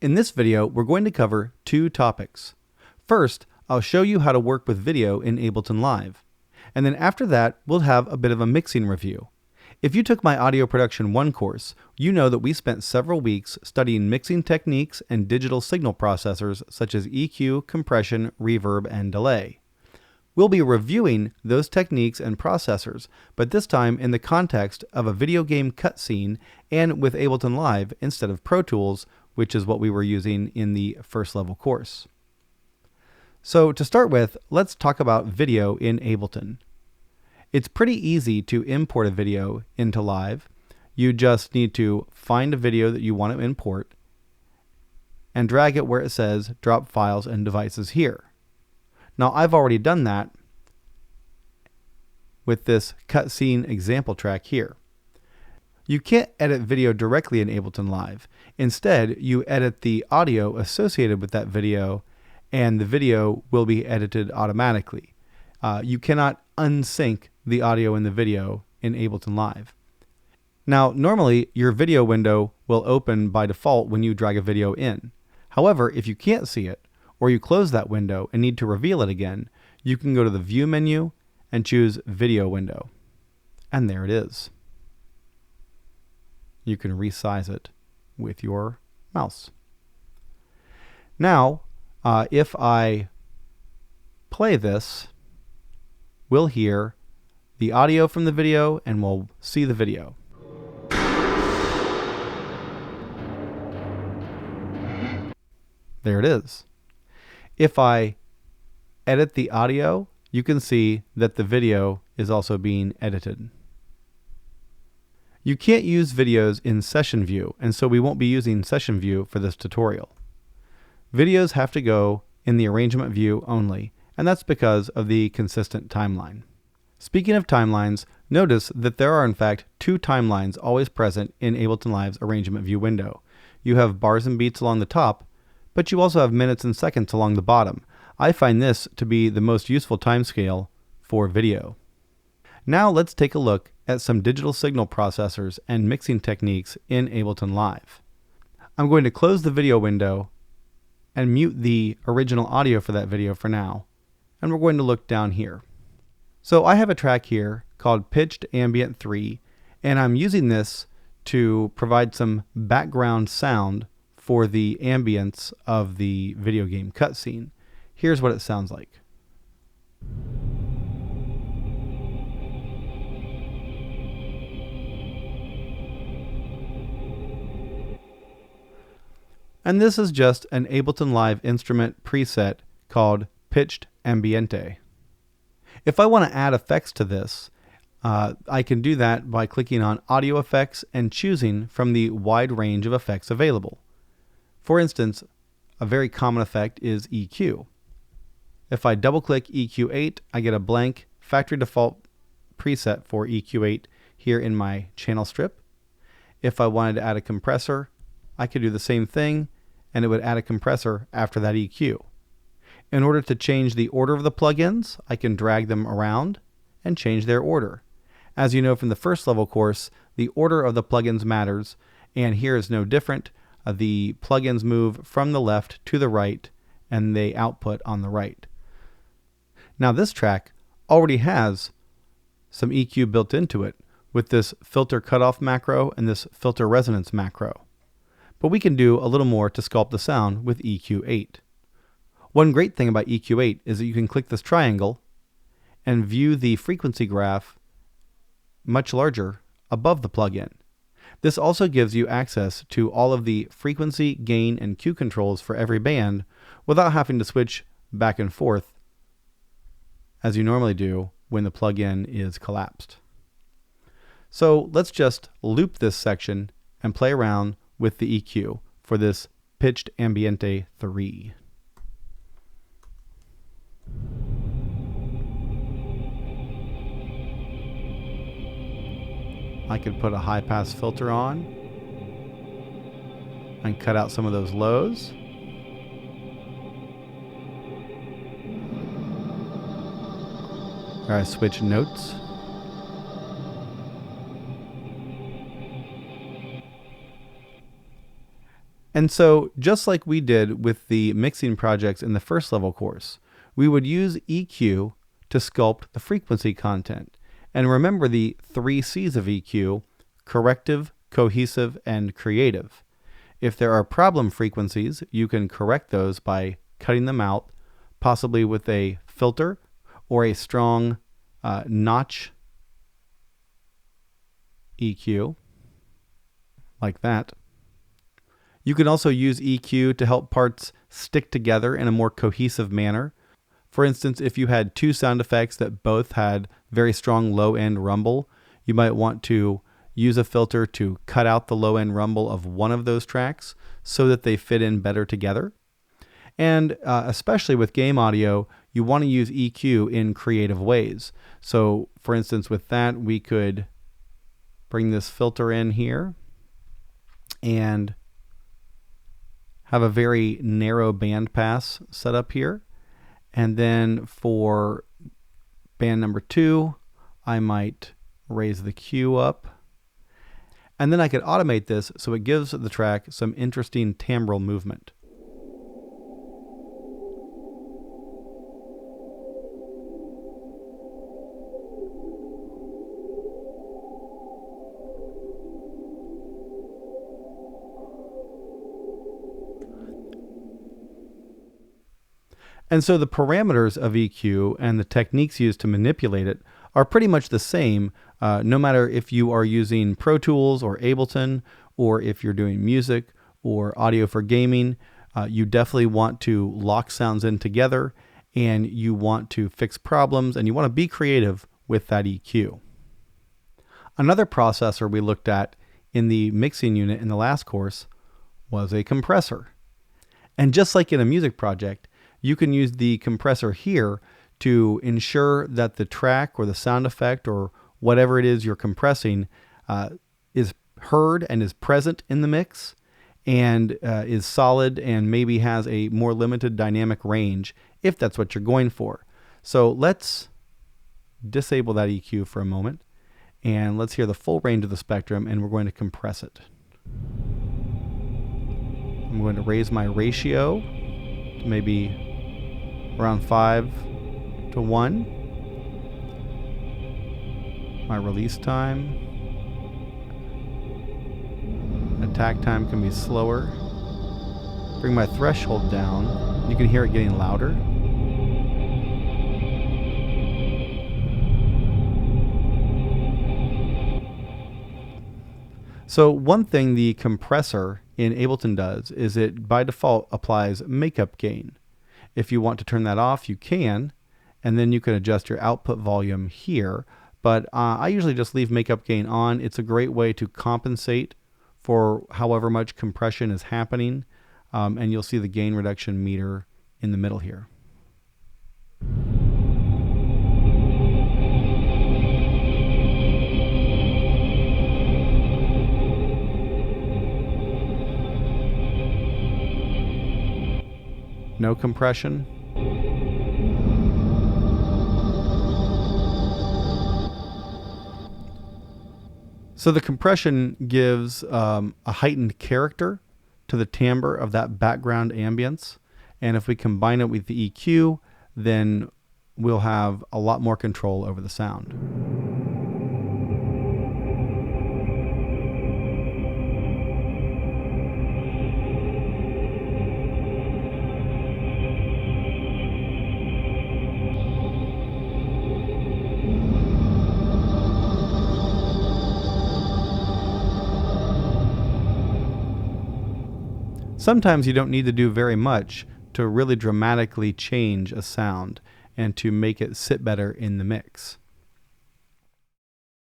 In this video, we're going to cover two topics. First, I'll show you how to work with video in Ableton Live. And then after that, we'll have a bit of a mixing review. If you took my Audio Production 1 course, you know that we spent several weeks studying mixing techniques and digital signal processors such as EQ, compression, reverb, and delay. We'll be reviewing those techniques and processors, but this time in the context of a video game cutscene and with Ableton Live instead of Pro Tools, which is what we were using in the first level course. So to start with, let's talk about video in Ableton. It's pretty easy to import a video into Live. You just need to find a video that you want to import and drag it where it says drop files and devices here. Now I've already done that with this cutscene example track here. You can't edit video directly in Ableton Live. Instead, you edit the audio associated with that video, and the video will be edited automatically. You cannot unsync the audio in the video in Ableton Live. Now, normally, your video window will open by default when you drag a video in. However, if you can't see it, or you close that window and need to reveal it again, you can go to the View menu and choose Video Window. And there it is. You can resize it with your mouse. Now, if I play this, we'll hear the audio from the video and we'll see the video. There it is. If I edit the audio, you can see that the video is also being edited. You can't use videos in Session View, and so we won't be using Session View for this tutorial. Videos have to go in the arrangement view only, and that's because of the consistent timeline. Speaking of timelines, notice that there are in fact two timelines always present in Ableton Live's arrangement view window. You have bars and beats along the top, but you also have minutes and seconds along the bottom. I find this to be the most useful timescale for video. Now let's take a look at some digital signal processors and mixing techniques in Ableton Live. I'm going to close the video window and mute the original audio for that video for now, and we're going to look down here. So I have a track here called Pitched Ambient 3, and I'm using this to provide some background sound for the ambience of the video game cutscene. Here's what it sounds like. And this is just an Ableton Live instrument preset called Pitched Ambiente. If I want to add effects to this, I can do that by clicking on Audio Effects and choosing from the wide range of effects available. For instance, a very common effect is EQ. If I double-click EQ8, I get a blank factory default preset for EQ8 here in my channel strip. If I wanted to add a compressor, I could do the same thing, and it would add a compressor after that EQ. In order to change the order of the plugins, I can drag them around and change their order. As you know from the first level course, the order of the plugins matters, and here is no different. The plugins move from the left to the right, and they output on the right. Now this track already has some EQ built into it with this filter cutoff macro and this filter resonance macro. But we can do a little more to sculpt the sound with EQ8. One great thing about EQ8 is that you can click this triangle and view the frequency graph much larger above the plugin. This also gives you access to all of the frequency, gain, and Q controls for every band without having to switch back and forth as you normally do when the plugin is collapsed. So let's just loop this section and play around with the EQ for this Pitched Ambiente 3. I could put a high pass filter on and cut out some of those lows. Or I switch notes. And so just like we did with the mixing projects in the first level course, we would use EQ to sculpt the frequency content. And remember the 3 C's of EQ: corrective, cohesive, and creative. If there are problem frequencies, you can correct those by cutting them out, possibly with a filter or a strong notch EQ, like that. You can also use EQ to help parts stick together in a more cohesive manner. For instance, if you had 2 sound effects that both had very strong low-end rumble, you might want to use a filter to cut out the low-end rumble of one of those tracks so that they fit in better together. And especially with game audio, you want to use EQ in creative ways. So for instance, with that, we could bring this filter in here and have a very narrow band pass set up here. And then for band number 2, I might raise the Q up. And then I could automate this so it gives the track some interesting timbral movement. And so the parameters of EQ and the techniques used to manipulate it are pretty much the same, no matter if you are using Pro Tools or Ableton, or if you're doing music or audio for gaming. You definitely want to lock sounds in together, and you want to fix problems, and you want to be creative with that EQ. Another processor we looked at in the mixing unit in the last course was a compressor. And just like in a music project, you can use the compressor here to ensure that the track or the sound effect or whatever it is you're compressing is heard and is present in the mix, and is solid and maybe has a more limited dynamic range if that's what you're going for. So let's disable that EQ for a moment, and let's hear the full range of the spectrum, and we're going to compress it. I'm going to raise my ratio to maybe around 5:1. My release time. Attack time can be slower. Bring my threshold down. You can hear it getting louder. So one thing the compressor in Ableton does is it by default applies makeup gain. If you want to turn that off, you can, and then you can adjust your output volume here. But I usually just leave makeup gain on. It's a great way to compensate for however much compression is happening, and you'll see the gain reduction meter in the middle here. No compression. So the compression gives a heightened character to the timbre of that background ambience. And if we combine it with the EQ, then we'll have a lot more control over the sound. Sometimes you don't need to do very much to really dramatically change a sound and to make it sit better in the mix.